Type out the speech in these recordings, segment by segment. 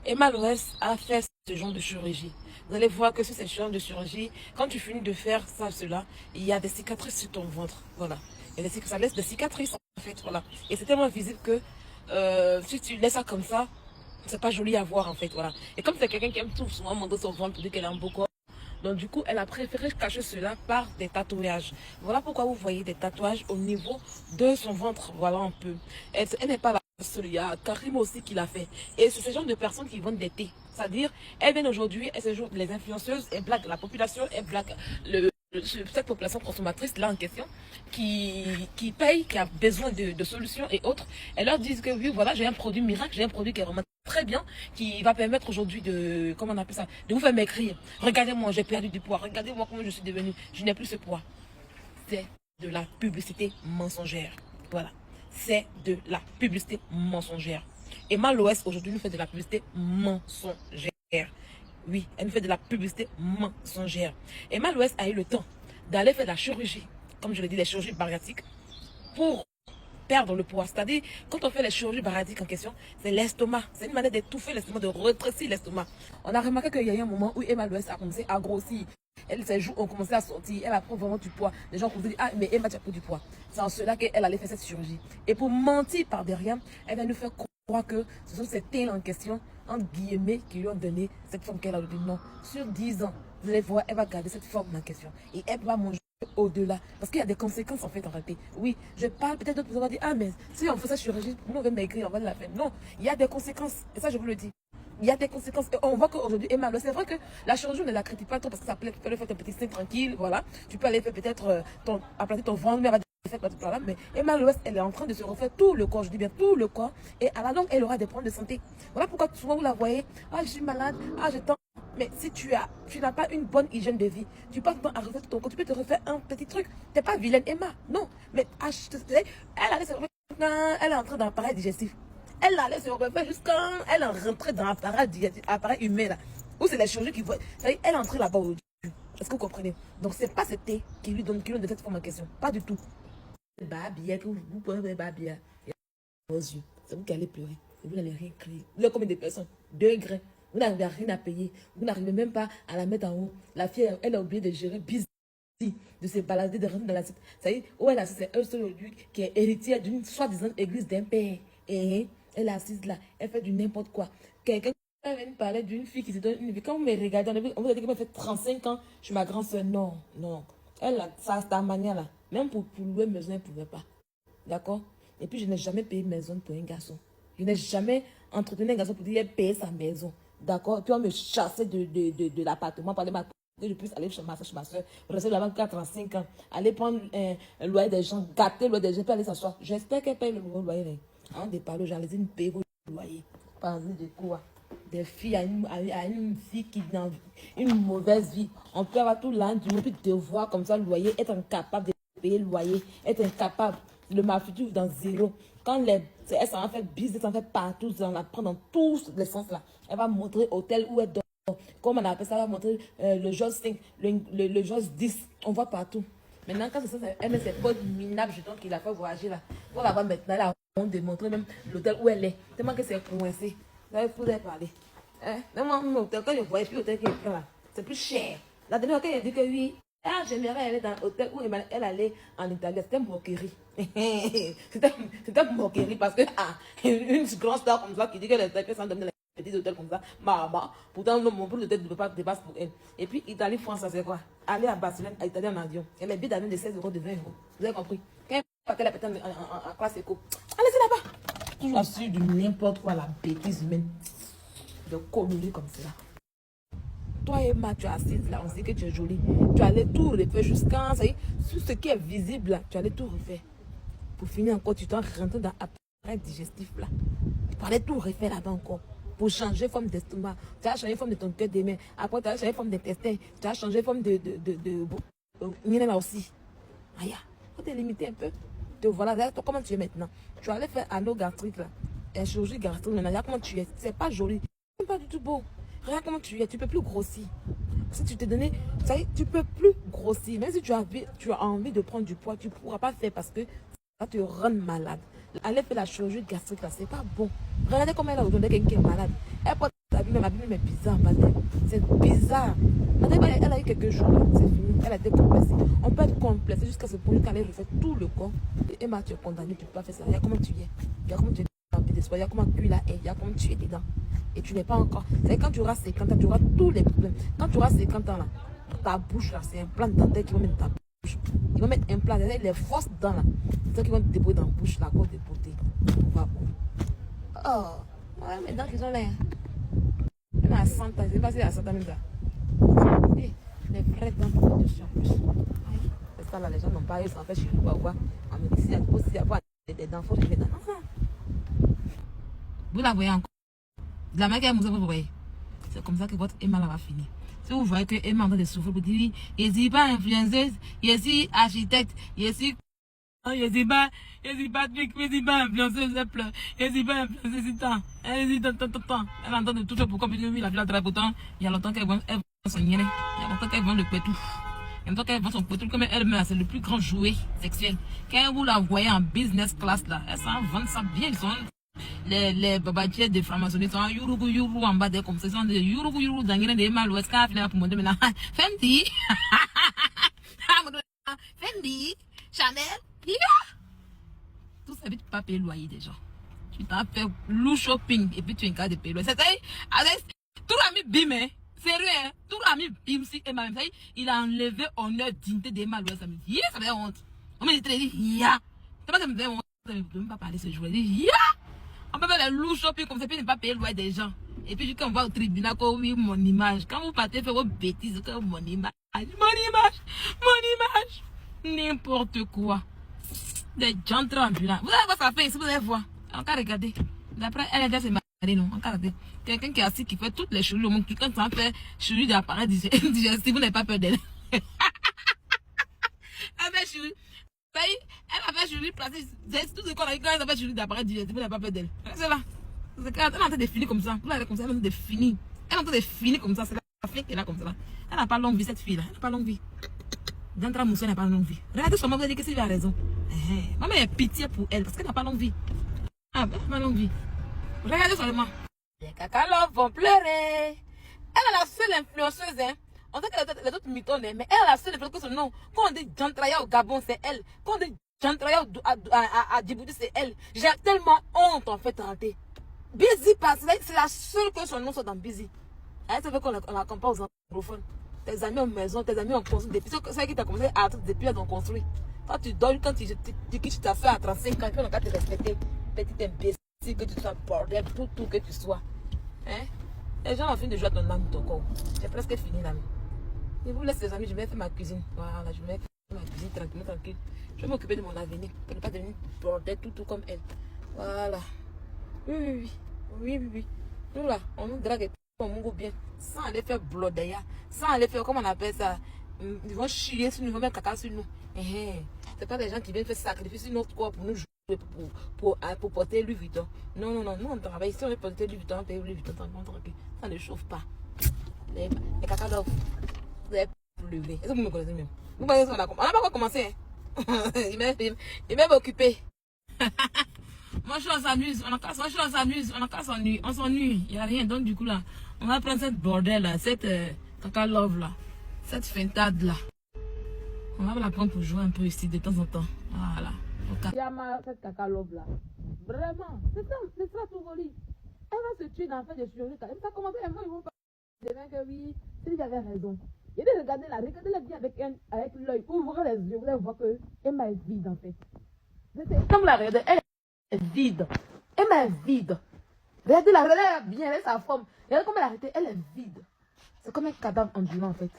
Emma Loès a fait ce genre de chirurgie. Vous allez voir que sur ces genres de chirurgie, quand tu finis de faire ça, cela, il y a des cicatrices sur ton ventre. Voilà. Et ça laisse des cicatrices en fait. Voilà. Et c'est tellement visible que si tu laisses ça comme ça, c'est pas joli à voir en fait. Voilà. Et comme c'est quelqu'un qui aime tout souvent montrer son ventre pour dire qu'elle a un beau corps, donc du coup, elle a préféré cacher cela par des tatouages. Voilà pourquoi vous voyez des tatouages au niveau de son ventre. Voilà un peu. Elle n'est pas la seule. Il y a Karim aussi qui l'a fait. Et c'est ce genre de personnes qui vendent des thés. C'est-à-dire, elles viennent aujourd'hui, elles se jouent les influenceuses, elles blaguent la population, elles blaguent cette population consommatrice là en question qui paye, qui a besoin de solutions et autres. Elles leur disent que oui, voilà, j'ai un produit miracle, j'ai un produit qui est vraiment très bien, qui va permettre aujourd'hui de, comment on appelle ça, de vous faire maigrir. Regardez-moi, j'ai perdu du poids, regardez-moi comment je suis devenue, je n'ai plus ce poids. C'est de la publicité mensongère. Voilà, c'est de la publicité mensongère. Emma Loès aujourd'hui nous fait de la publicité mensongère. Oui, elle nous fait de la publicité mensongère. Emma Loès a eu le temps d'aller faire de la chirurgie, comme je l'ai dit, les chirurgies bariatriques, pour perdre le poids. C'est-à-dire, quand on fait les chirurgies bariatriques en question, c'est l'estomac. C'est une manière d'étouffer l'estomac, de rétrécir l'estomac. On a remarqué qu'il y a eu un moment où Emma Loès a commencé à grossir. Ses joues ont commencé à sortir. Elle a pris vraiment du poids. Les gens ont dit, ah, mais Emma, tu as pris du poids. C'est en cela qu'elle allait faire cette chirurgie. Et pour mentir par derrière, elle va nous faire croire que ce sont ces tels en question, entre guillemets, qui lui ont donné cette forme qu'elle a dit. Non, sur 10 ans, vous allez voir, elle va garder cette forme en question. Et elle va manger au-delà. Parce qu'il y a des conséquences en fait en réalité. Oui, je parle, peut-être d'autres personnes vont dire, ah mais si on fait cette chirurgie, nous on va maigrir, on va la faire. Non, il y a des conséquences. Et ça je vous le dis. Il y a des conséquences. Et on voit qu'aujourd'hui, Emma, c'est vrai que la chirurgie, on ne la critique pas trop parce que ça peut aller faire ton petit sein tranquille, voilà. Tu peux aller faire peut-être aplatir ton ventre, mais mais Emma Loès, elle est en train de se refaire tout le corps, je dis bien tout le corps, et à la longue, elle aura des problèmes de santé. Voilà pourquoi souvent vous la voyez, ah je suis malade, ah je tends. Mais si tu n'as pas une bonne hygiène de vie, tu passes ton temps à refaire ton corps, tu peux te refaire un petit truc. Tu n'es pas vilaine, Emma, non. Mais elle est en train d'un appareil digestif. Elle allait se refaire jusqu'à elle est rentrée dans l'appareil humain là. Où c'est les chirurgies qui voient. Elle est entrée là-bas aujourd'hui. Est-ce que vous comprenez? Donc c'est pas cette thé qui lui donne de cette forme en question. Pas du tout. Babia, que vous pouvez faire babia. Vos yeux. C'est vous qui allez pleurer. Et vous n'allez rien crier. Vous avez combien de personnes? 2 grains. Vous n'arrivez à rien à payer. Vous n'arrivez même pas à la mettre en haut. La fille, elle a oublié de gérer business, de se balader, de rentrer dans la cité. Ça y est, où elle a c'est un seul aujourd'hui qui est héritière d'une soi-disant église d'un père. Et elle est assise là, elle fait du n'importe quoi. Quelqu'un vient parler d'une fille qui se donne une vie. Quand vous me regardez, on vous a dit qu'elle m'a fait 35 ans, je suis ma grande soeur. Non, non. Elle, ça, c'est ta manière là. Même pour louer maison, elle ne pouvait pas. D'accord? Et puis, je n'ai jamais payé maison pour un garçon. Je n'ai jamais entretenu un garçon pour dire qu'il paye sa maison. D'accord? Puis, on me chassait de l'appartement par les que je puisse aller chez ma soeur, rester là-bas 45 ans, aller prendre un loyer des gens, gâter le loyer des gens, puis aller s'asseoir. J'espère qu'elle paye le nouveau loyer. Avant de parler aux gens, les payer vos loyers. Parler de quoi? Des filles à une fille qui a une mauvaise vie. On peut avoir tout l'an du monde, puis devoir comme ça le loyer, être incapable de payer le loyer, être incapable. Le futur dans zéro. Quand elle s'en fait business, elle s'en fait partout, elle en apprend dans tous les sens là. Elle va montrer hôtel où elle dort. Comme on appelle ça, elle va montrer le jour 5, le jour 10. On voit partout. Maintenant, quand c'est ça, elle met ses potes minables, jetons qu'il a fait voyager là. On va voir maintenant, elle a honte de montrer même l'hôtel où elle est. Tellement que c'est coincé. Là, il faudrait parler. Même mon hôtel, quand je voyais plus l'hôtel qui est là, c'est plus cher. La dernière fois, elle a dit que oui. Ah, j'aimerais aller dans l'hôtel où elle allait en Italie. C'était une moquerie. C'était une moquerie parce que une grande star comme ça qui dit que les Italiens s'en donnent des petits hôtels comme ça. Pourtant, mon bout de tête ne peut pas dépasser pour elle. Et puis, Italie, France, ça c'est quoi? Aller à Barcelone, à Italie en avion. Et les billets d'avion de 16 euros, de 20 euros. Vous avez compris? Quand elle partait la pétante en classe éco, allez-y là-bas. Toujours sur du n'importe quoi, la bêtise humaine. De colluler comme ça. Toi, Emma, tu es assise là, on sait que tu es jolie. Tu allais tout refaire jusqu'à... Sur ce qui est visible là, tu allais tout refaire. Pour finir encore, tu t'en rentres dans l'appareil digestif là. Tu allais tout refaire là-bas encore. Pour changer forme d'estomac. Tu as changé forme de ton cœur des mains. Après, tu as changé forme d'intestin. Tu as changé forme de... là aussi. Aïe, faut te limiter un peu. Te voilà, comment tu es maintenant. Tu allais faire anneau gastrique là. Et chirurgie gastrique maintenant. Regarde comment tu es. C'est pas joli. C'est pas du tout beau. Regarde comment tu es, tu peux plus grossir. Si tu te donnais, ça y est, tu peux plus grossir. Même si tu as envie de prendre du poids, tu ne pourras pas faire parce que ça va te rendre malade. Aller faire la chirurgie gastrique là, c'est pas bon. Regardez comment elle a aujourd'hui quelqu'un qui est malade. Elle porte la Bible est bizarre, madame. C'est bizarre. Madame, elle a eu quelques jours, c'est fini. Elle a été complexée. On peut être complexé jusqu'à ce point qu'elle refait tout le corps. Et Emma, tu es condamné, tu ne peux pas faire ça. Il y a comment tu es. Il y a comment tu es rempli d'espoir. Il y a comment tu la haie. Il y a comment tu es dedans. Et tu n'es pas encore. C'est quand tu auras 50 ans, tu auras tous les problèmes. Quand tu auras 50 ans, là, ta bouche, là, c'est un plan dentaire qui va mettre dans ta bouche. Ils vont mettre un plan, les fausses dents, là. C'est ça qui vont te déposer dans la bouche, la cause de beauté. Oh, ouais, mes dents qui sont là. Même à 100 ans, c'est pas si à 100 ans même ça. Et les vraies dents pour dessus en plus. C'est ça là, les gens n'ont pas eu, ça en fait chez nous, quoi. En médecine, il y a aussi avoir des dents, faut les dents. Vous la voyez encore. De la manière que vous voyez. C'est comme ça que votre Emma va finir. Si vous voyez que Emma est en train de souffrir, vous dites, je ne suis pas influenceuse, je suis architecte, je suis pas truc, je suis pas influenceuse, je pleure, je suis pas influenceuse, c'est tant. Elle est en train de tout faire pour comprendre, la vie très pourtant, il y a longtemps qu'elle vend son yéné, il y a longtemps qu'elle vend le pétou. Il y a longtemps qu'elle vend son pétou, comme elle-même, c'est le plus grand jouet sexuel. Quand vous la voyez en business class là, elle s'en vend ça bien, ils sont les babatiers de franc-maçonnerie sont yourou en bas des comme ça, ils sont des yourou dans les mal ouest car il a pour monter maintenant. Fendi, Fendi, Chanel, tout ça vite pas payer le loyer des gens. Tu t'as fait loup shopping et puis tu encartes de payer le loyer. C'est tout l'ami bim, hein. Sérieux, hein. Tout l'ami bim si et même il a enlevé honneur, dignité des mal ouest. Ça me dit, ça me fait honte. On me dit, ya. C'est pas ça me fait honte. Je ne peux même pas parler ce jour. Ya. On peut faire les loups shopping comme ça, puis ne pas payer le loyer des gens. Et puis quand on va au tribunal, quand oui, mon image. Quand vous partez faire vos bêtises, que mon image. N'importe quoi. Des gens ambulants. Vous allez voir sa face, vous allez voir. Encore regarder. D'après elle, déjà c'est marié, non. Encore regarder. Quelqu'un qui est assis, qui fait toutes les chirurgies au monde. Quand ça fait chirurgie d'appareil digestif, vous n'avez pas peur d'elle. Elle fait chirurgie. Elle a fait chirurgie plastique. C'est tout ce qu'on a dit quand elle a fait chirurgie d'appareil digestif, vous n'avez pas peur d'elle. C'est là. Elle est en train de finir comme ça. Vous l'avez comme ça, elle est en train de finir. Elle est en train de finir comme ça. C'est la fille qui est là comme ça. Elle n'a pas longue vie, cette fille-là. Elle n'a pas longue vie. D'Andra Moussa n'a pas longue vie. Regardez son maman, vous avez dit que Sylvie a raison. Maman a pitié pour elle parce qu'elle n'a pas longue vie. Ah, elle n'a pas longue vie. Regardez seulement. Les cacalofs vont pleurer. Elle est la seule influenceuse, hein. On sait que les autres mythos, mais elle est la seule influenceuse que son nom. Quand on dit Jantraya au Gabon, c'est elle. Quand on dit Jantraya à Djibouti, c'est elle. J'ai tellement honte en fait en réalité. Busy parce que c'est la seule que son nom soit dans Busy. Elle savait qu'on la compare aux anglophones. Tes amis en maison, tes amis ont construit depuis. C'est qui t'a commencé à depuis elles ont construit. Quand tu dors, quand tu t'as fait à 35 ans, puis on va te respecter. Petit imbécile, que tu sois bordel, tout que tu sois. Hein? Les gens ont fini de jouer à ton âme, ton corps. J'ai presque fini l'âme. Je vous laisse les amis, je vais faire ma cuisine. Voilà, je vais faire ma cuisine tranquille. Je vais m'occuper de mon avenir pour ne pas devenir bordel tout comme elle. Voilà. Oui. Nous là, on nous drague on nous bien. Sans aller faire blodaya. Sans aller faire, comment on appelle ça? Ils vont chier sur nous, ils vont mettre caca sur nous. C'est pas des gens qui viennent faire sacrifice sur notre corps pour nous jouer, pour porter Louis Vuitton. Non, nous on travaille. Si on veut porter Louis Vuitton, on paye Louis Vuitton, ça ne chauffe pas. Les caca d'offre, vous avez levé. Est-ce que vous me connaissez même? Vous voyez qu'on a commencé. On n'a pas encore commencé. Il m'a occupé. Moi, on s'amuse, on s'ennuie, il n'y a rien. Donc, du coup, là, on va prendre cette bordel là, cette caca love là, cette fintade là. On va la prendre pour jouer un peu ici de temps en temps. Voilà. Il y a cette caca love là. Vraiment, c'est ça tout joli. Elle va se tuer dans la fin de chirurgie. Elle va commencer, ils vont pas. Demain que oui, si j'avais raison. Il y a regardez-la bien avec l'œil. Ouvrez les yeux, vous allez voir que Emma est vide en fait. Comme la regarde, elle est vide. Emma est vide. Regardez-la bien, elle a sa forme. Regardez comment elle a arrêté, elle est vide. C'est comme un cadavre ambulant en fait.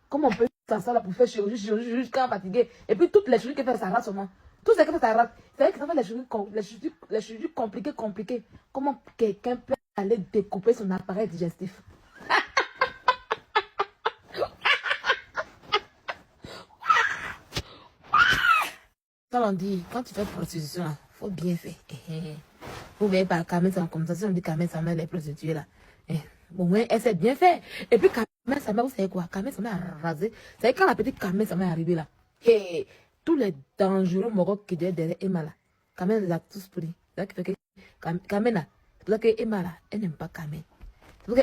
Comment on peut s'asseoir là pour faire chirurgie quand fatigué. Et puis toutes les chirurgies qu'elle fait, ça rate seulement. Tout ce qu'elle fait, ça rate. C'est vrai que ça fait les chirurgies compliquées. Comment quelqu'un peut aller découper son appareil digestif? Quand on dit, quand tu fais prostitution, il faut bien faire. Vous voyez pas Carmen, c'est comme ça. Si on dit Carmen, ça met les prostituées là. Bon, ouais, elle s'est bien fait. Et puis Carmen, ça m'a, vous savez quoi? Carmen, ça m'a rasé. Vous savez quand la petite Carmen, ça m'est arrivé là. Tous les dangereux moraux qui étaient derrière Emma là. Carmen les a tous pris. C'est ça qui fait que Carmen là, c'est pour ça que Emma là, elle n'aime pas Carmen. Donc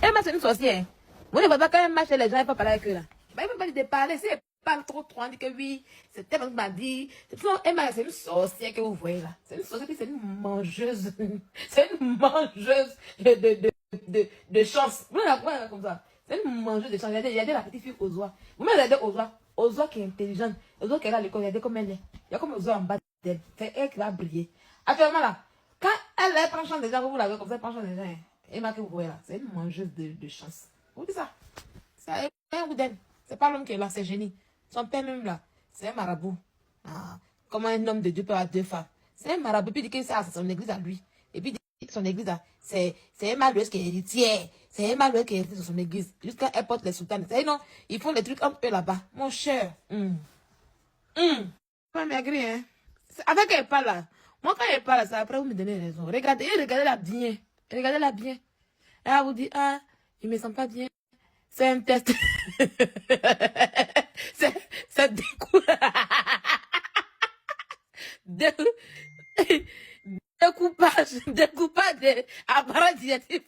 Emma, c'est une sorcière. Vous ne voyez pas quand elle marche, les gens ne peuvent pas parler avec eux là. Bah, il ne peut pas lui de parler. Si elle parle trop, on dit que oui, c'est tellement m'a dit. Emma, c'est une sorcière que vous voyez là. C'est une sorcière, c'est une mangeuse. C'est une mangeuse de chance. Vous la voyez comme ça. C'est une mangeuse de chance. Regardez la petite fille Ozoa. Vous me regardez Ozoa qui est intelligente. Ozoa qui est là à l'école, regardez comme elle est. Il y a comme Ozoa en bas d'elle. C'est elle qui va briller. Actuellement là, quand elle prend chance des gens, vous la voyez comme ça, elle prend chance des gens. Emma que vous voyez là, c'est une mangeuse de chance. Vous dites ça? C'est un Ouden. C'est pas l'homme qui est là, c'est génie. Son père même là, c'est un marabout. Ah, comment un homme de Dieu peut avoir deux femmes? C'est un marabout, puis il dit que c'est son église à lui. Et puis il dit que son église là, c'est un malheureux qui est héritier. C'est un malheureux qui est héritier de son église. Jusqu'à elle porte les soutanes. C'est non, ils font des trucs entre eux là-bas. Mon cher. Pas maigri, hein. Avec elle parle là. Moi, quand elle parle, ça, après, vous me donnez raison. Regardez-la bien. Regardez-la bien. Elle vous dit, ah, il me sent pas bien. C'est un test. c'est découpage de appareils digestifs.